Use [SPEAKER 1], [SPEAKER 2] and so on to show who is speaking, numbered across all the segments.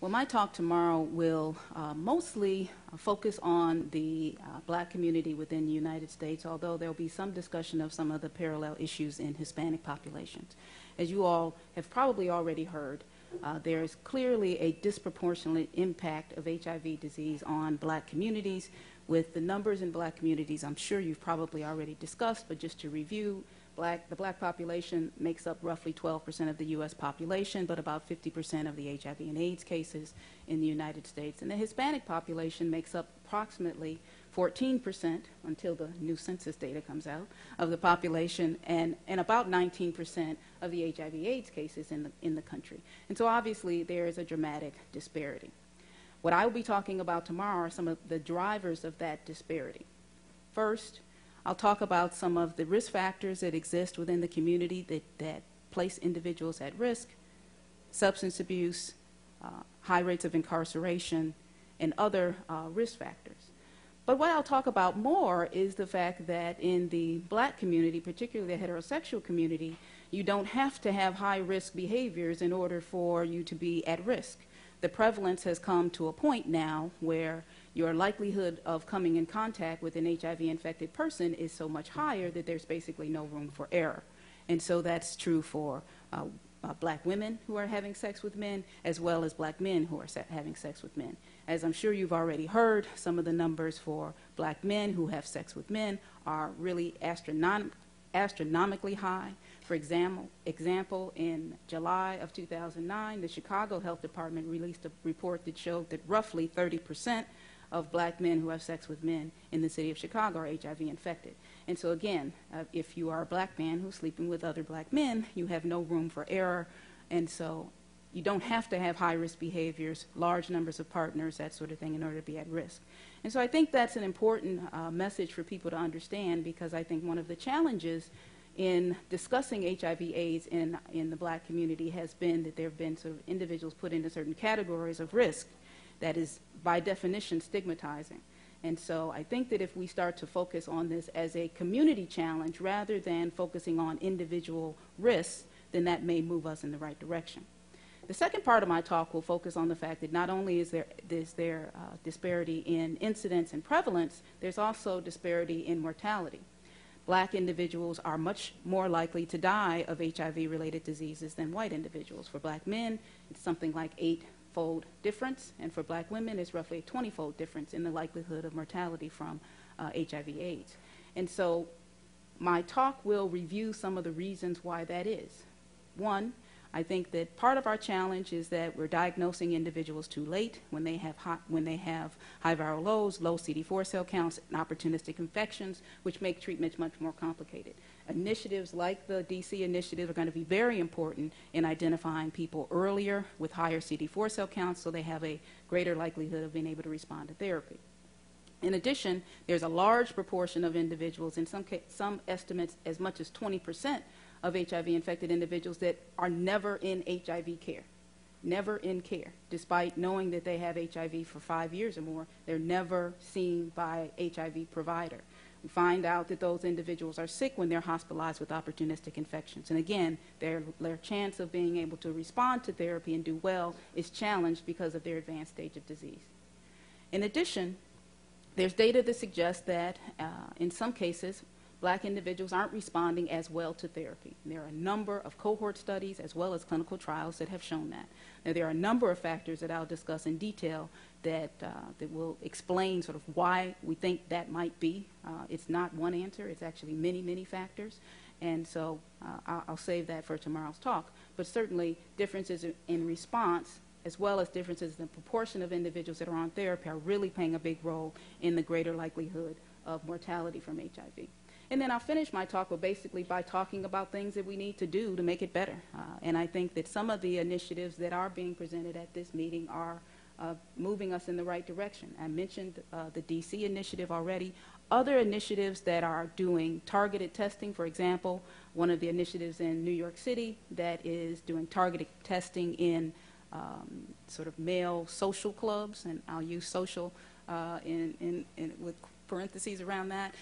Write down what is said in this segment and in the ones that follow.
[SPEAKER 1] Well, my talk tomorrow will mostly focus on the black community within the United States, although there will be some discussion of some of the parallel issues in Hispanic populations. As you all have probably already heard, there is clearly a disproportionate impact of HIV disease on black communities. With the numbers in black communities, I'm sure you've probably already discussed, but just to review, the black population makes up roughly 12% of the U.S. population, but about 50% of the HIV and AIDS cases in the United States. And the Hispanic population makes up approximately 14% until the new census data comes out of the population, and about 19% of the HIV AIDS cases in the country. And so obviously there is a dramatic disparity. What I will be talking about tomorrow are some of the drivers of that disparity. First, I'll talk about some of the risk factors that exist within the community that place individuals at risk: substance abuse, high rates of incarceration, and other risk factors. But what I'll talk about more is the fact that in the black community, particularly the heterosexual community, you don't have to have high-risk behaviors in order for you to be at risk. The prevalence has come to a point now where your likelihood of coming in contact with an HIV-infected person is so much higher that there's basically no room for error. And so that's true for black women who are having sex with men, as well as black men who are having sex with men. As I'm sure you've already heard, some of the numbers for black men who have sex with men are really astronomically high. For example, in July of 2009, the Chicago Health Department released a report that showed that roughly 30% of black men who have sex with men in the city of Chicago are HIV infected. And so again, if you are a black man who's sleeping with other black men, you have no room for error. And so you don't have to have high-risk behaviors, large numbers of partners, that sort of thing, in order to be at risk. And so I think that's an important message for people to understand, because I think one of the challenges in discussing HIV/AIDS in the black community has been that there have been sort of individuals put into certain categories of risk that is, by definition, stigmatizing. And so I think that if we start to focus on this as a community challenge rather than focusing on individual risks, then that may move us in the right direction. The second part of my talk will focus on the fact that not only is there disparity in incidence and prevalence, there's also disparity in mortality. Black individuals are much more likely to die of HIV-related diseases than white individuals. For black men, it's something like 8-fold difference, and for black women, it's roughly a 20-fold difference in the likelihood of mortality from HIV/AIDS. And so my talk will review some of the reasons why that is. One, I think that part of our challenge is that we're diagnosing individuals too late when they have high viral loads, low CD4 cell counts, and opportunistic infections, which make treatments much more complicated. Initiatives like the DC initiative are going to be very important in identifying people earlier with higher CD4 cell counts, so they have a greater likelihood of being able to respond to therapy. In addition, there's a large proportion of individuals, in some estimates as much as 20% of HIV-infected individuals, that are never in HIV care, never in care. Despite knowing that they have HIV for 5 years or more, they're never seen by an HIV provider. We find out that those individuals are sick when they're hospitalized with opportunistic infections. And again, their chance of being able to respond to therapy and do well is challenged because of their advanced stage of disease. In addition, there's data that suggests that in some cases, black individuals aren't responding as well to therapy. And there are a number of cohort studies as well as clinical trials that have shown that. Now, there are a number of factors that I'll discuss in detail that will explain sort of why we think that might be. It's not one answer. It's actually many, many factors. And so I'll save that for tomorrow's talk. But certainly differences in response, as well as differences in the proportion of individuals that are on therapy, are really playing a big role in the greater likelihood of mortality from HIV. And then I'll finish my talk basically by talking about things that we need to do to make it better. And I think that some of the initiatives that are being presented at this meeting are moving us in the right direction. I mentioned the DC initiative already. Other initiatives that are doing targeted testing, for example, one of the initiatives in New York City that is doing targeted testing in sort of male social clubs, and I'll use social with parentheses around that,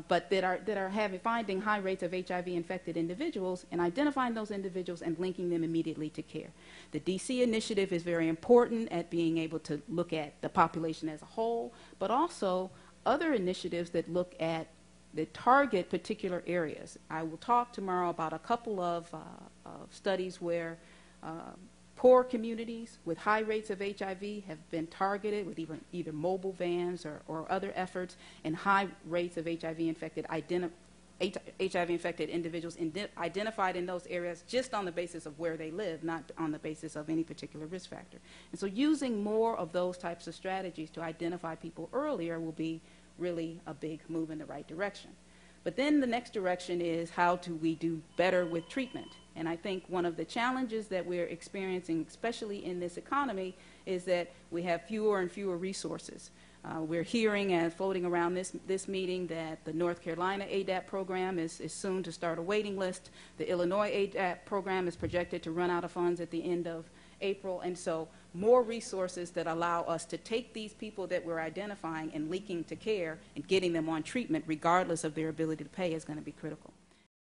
[SPEAKER 1] but that are finding high rates of HIV-infected individuals and identifying those individuals and linking them immediately to care. The DC initiative is very important at being able to look at the population as a whole, but also other initiatives that look at that target particular areas. I will talk tomorrow about a couple of studies where poor communities with high rates of HIV have been targeted with either mobile vans or other efforts, and high rates of HIV-infected individuals identified in those areas just on the basis of where they live, not on the basis of any particular risk factor. And so using more of those types of strategies to identify people earlier will be really a big move in the right direction. But then the next direction is, how do we do better with treatment? And I think one of the challenges that we're experiencing, especially in this economy, is that we have fewer and fewer resources. We're hearing and floating around this meeting that the North Carolina ADAP program is soon to start a waiting list. The Illinois ADAP program is projected to run out of funds at the end of April, and so more resources that allow us to take these people that we're identifying and linking to care and getting them on treatment regardless of their ability to pay is going to be critical.